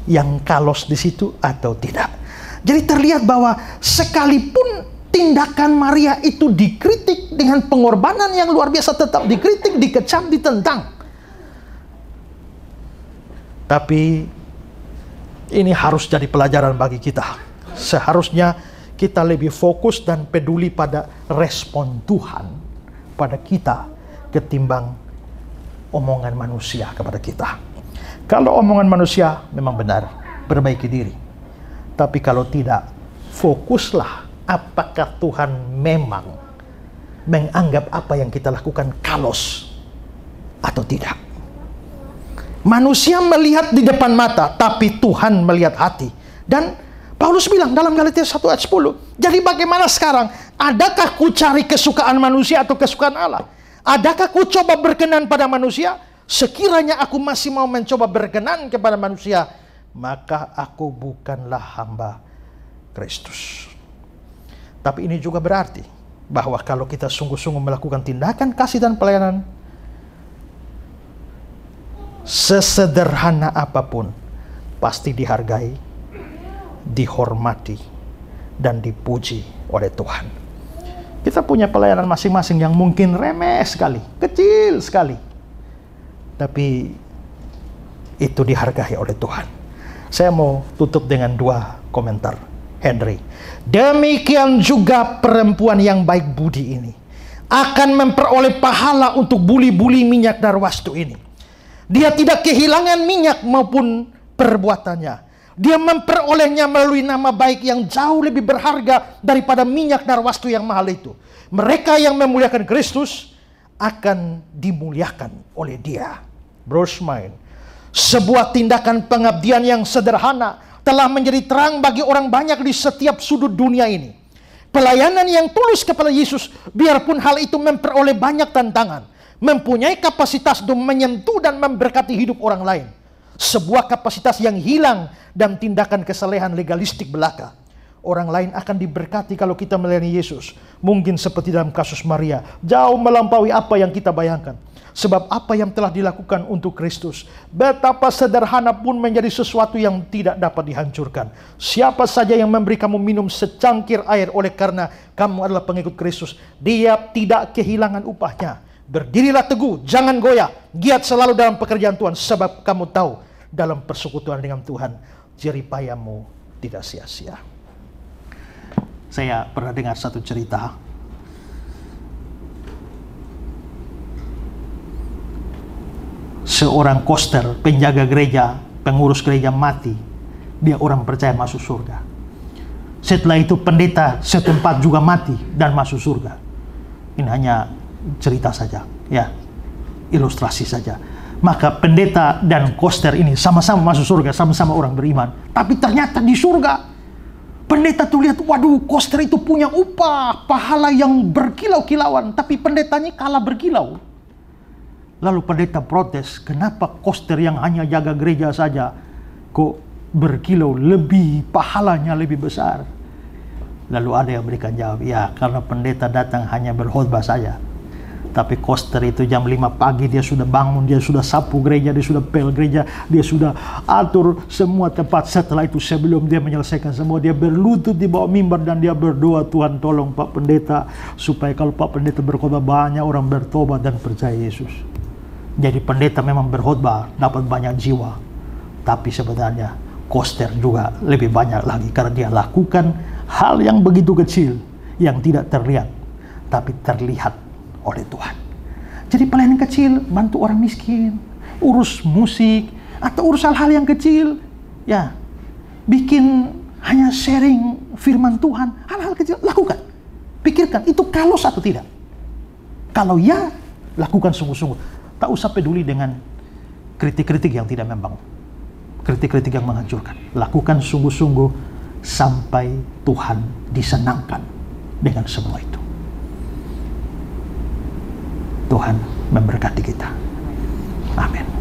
yang kalos di situ atau tidak. Jadi terlihat bahwa sekalipun tindakan Maria itu dikritik dengan pengorbanan yang luar biasa, tetap dikritik, dikecam, ditentang. Tapi ini harus jadi pelajaran bagi kita. Seharusnya kita lebih fokus dan peduli pada respon Tuhan pada kita ketimbang omongan manusia kepada kita. Kalau omongan manusia memang benar, perbaiki diri. Tapi kalau tidak, fokuslah apakah Tuhan memang menganggap apa yang kita lakukan kalos atau tidak. Manusia melihat di depan mata, tapi Tuhan melihat hati. Dan Paulus bilang dalam Galatia 1 ayat 10, jadi bagaimana sekarang? Adakah ku cari kesukaan manusia atau kesukaan Allah? Adakah ku coba berkenan pada manusia? Sekiranya aku masih mau mencoba berkenan kepada manusia, maka aku bukanlah hamba Kristus. Tapi ini juga berarti bahwa kalau kita sungguh-sungguh melakukan tindakan kasih dan pelayanan, sesederhana apapun, pasti dihargai, dihormati, dan dipuji oleh Tuhan. Kita punya pelayanan masing-masing yang mungkin remeh sekali, kecil sekali, tapi itu dihargai oleh Tuhan. Saya mau tutup dengan 2 komentar Henry. Demikian juga perempuan yang baik budi ini. akan memperoleh pahala untuk buli-buli minyak Narwastu ini. Dia tidak kehilangan minyak maupun perbuatannya. Dia memperolehnya melalui nama baik yang jauh lebih berharga daripada minyak Narwastu yang mahal itu. Mereka yang memuliakan Kristus akan dimuliakan oleh Dia. Brosmain, sebuah tindakan pengabdian yang sederhana telah menjadi terang bagi orang banyak di setiap sudut dunia ini. Pelayanan yang tulus kepada Yesus, biarpun hal itu memperoleh banyak tantangan, mempunyai kapasitas untuk menyentuh dan memberkati hidup orang lain. Sebuah kapasitas yang hilang dan tindakan kesalehan legalistik belaka. Orang lain akan diberkati kalau kita melayani Yesus. Mungkin seperti dalam kasus Maria, jauh melampaui apa yang kita bayangkan. Sebab apa yang telah dilakukan untuk Kristus, betapa sederhana pun menjadi sesuatu yang tidak dapat dihancurkan. Siapa saja yang memberi kamu minum secangkir air oleh karena kamu adalah pengikut Kristus, dia tidak kehilangan upahnya. Berdirilah teguh, jangan goyah, giat selalu dalam pekerjaan Tuhan, sebab kamu tahu dalam persekutuan dengan Tuhan, jeripayamu tidak sia-sia. Saya pernah dengar satu cerita. Seorang koster, penjaga gereja, pengurus gereja mati. Dia orang percaya masuk surga. Setelah itu pendeta setempat juga mati dan masuk surga. Ini hanya cerita saja, ya, ilustrasi saja. Maka pendeta dan koster ini sama-sama masuk surga, sama-sama orang beriman. Tapi ternyata di surga, pendeta tuh lihat, waduh, koster itu punya upah, pahala yang berkilau-kilauan. Tapi pendetanya kalah berkilau. Lalu pendeta protes, kenapa koster yang hanya jaga gereja saja kok berkilau, lebih pahalanya lebih besar? Lalu ada yang berikan jawab, ya karena pendeta datang hanya berkhotbah saja. Tapi koster itu jam 5 pagi dia sudah bangun, dia sudah sapu gereja, dia sudah pel gereja, dia sudah atur semua tempat. Setelah itu sebelum dia menyelesaikan semua, dia berlutut di bawah mimbar dan dia berdoa, Tuhan tolong Pak Pendeta, supaya kalau Pak Pendeta berkhotbah banyak orang bertobat dan percaya Yesus. Jadi pendeta memang berkhotbah dapat banyak jiwa, tapi sebenarnya koster juga lebih banyak lagi karena dia lakukan hal yang begitu kecil yang tidak terlihat tapi terlihat oleh Tuhan. Jadi pelayanan kecil, bantu orang miskin, urus musik atau urus hal-hal yang kecil, ya, bikin hanya sharing firman Tuhan, hal-hal kecil lakukan, pikirkan itu kalos atau tidak. Kalau ya, lakukan sungguh-sungguh. Tak usah peduli dengan kritik-kritik yang tidak membangun, kritik-kritik yang menghancurkan. Lakukan sungguh-sungguh sampai Tuhan disenangkan dengan semua itu. Tuhan memberkati kita. Amin.